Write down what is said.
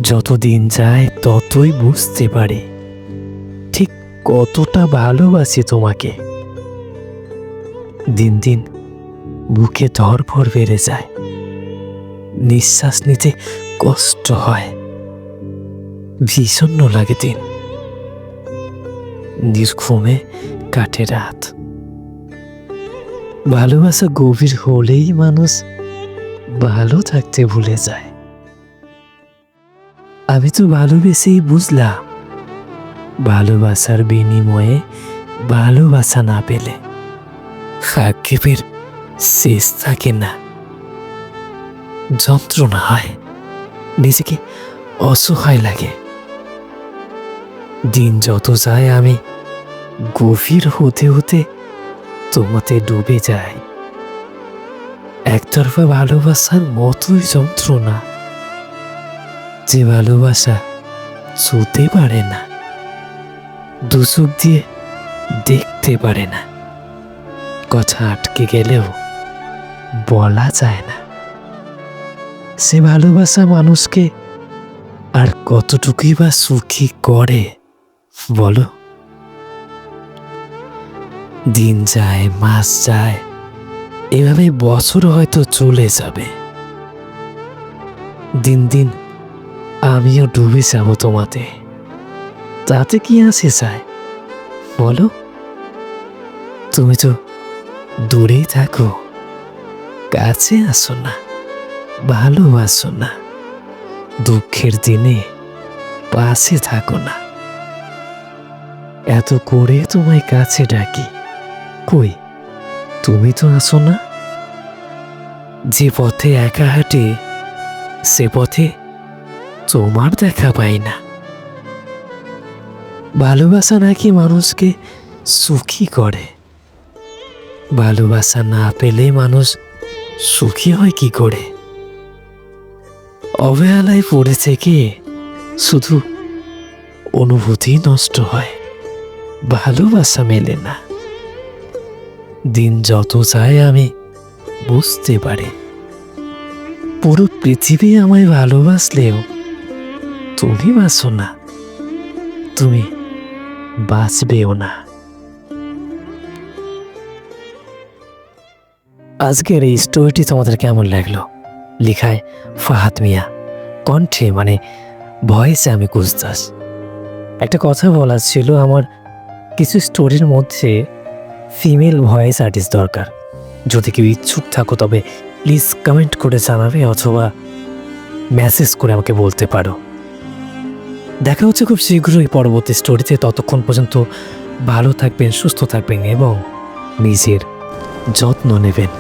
যত দিন যায় ততই বুঝতে পারি ঠিক কতটা ভালোবাসি তোমাকে। দিন দিন বুকে ধড়ফড় বেড়ে যায়, নিঃশ্বাস নিতে কষ্ট হয়, ভীষণ লাগে দিন, নির্ঘুমে কাটে রাত। ভালোবাসা গভীর হলেই মানুষ ভালো থাকতে ভুলে যায়। আমি তো ভালোবেসেই বুঝলাম, ভালোবাসার বিনিময়ে ভালোবাসা না পেলে আক্ষেপের শেষ থাকে না, যন্ত্রণা হয়, নিজেকে অসহায় লাগে। দিন যত যায় আমি গভীর হতে হতে তোমাতে ডুবে যাই। একতরফা ভালোবাসার মতোই যন্ত্রণা, যে ভালোবাসা ছুঁতে পারে না, দুচোখ দিয়ে দেখতে পারে না, কথা আটকে গেলেও বলা যায় না। সে ভালোবাসা মানুষকে আর কতটুকুই বা সুখী করে বলো? দিন যায়, মাস যায়, এভাবে বছর হয়তো চলে যাবে। দিন দিন আমিও ডুবে যাব তোমাতে, তাতে কি আসে যায় বলো? তুমি তো দূরেই থাকো, কাছে আসো না, ভালোবাসো না, দুঃখের দিনে পাশে থাকো না। এত করে তোমায় কাছে ডাকি, কই তুমি তো আসো না। যে পথে একা হাঁটে সে পথে তোমার দেখা পাই না। ভালোবাসা নাকি মানুষকে সুখী করে, ভালোবাসা না পেলে মানুষ সুখী হয় কি করে? অবহেলায় পড়ে থেকে শুধু অনুভূতি নষ্ট হয়, ভালোবাসা মেলে না। দিন যত যায় আমি বুঝতে পারি, পুরো পৃথিবী আমায় ভালোবাসলেও তুমি বাঁচো না, তুমি বাঁচবেও না। আজকের এই স্টোরিটি তোমাদের কেমন লাগলো? লেখায় ফাহাদ মিয়া, কণ্ঠে মানে ভয়েসে আমি কুস্তাস। একটা কথা বলার ছিল, আমার কিছু স্টোরির মধ্যে ফিমেল ভয়েস আর্টিস্ট দরকার। যদি কেউ ইচ্ছুক থাকো তবে প্লিজ কমেন্ট করে জানাবে, অথবা মেসেজ করে আমাকে বলতে পারো। দেখা হচ্ছে খুব শীঘ্রই পরবর্তী স্টোরিতে। ততক্ষণ পর্যন্ত ভালো থাকবেন, সুস্থ থাকবেন এবং নিজের যত্ন নেবেন।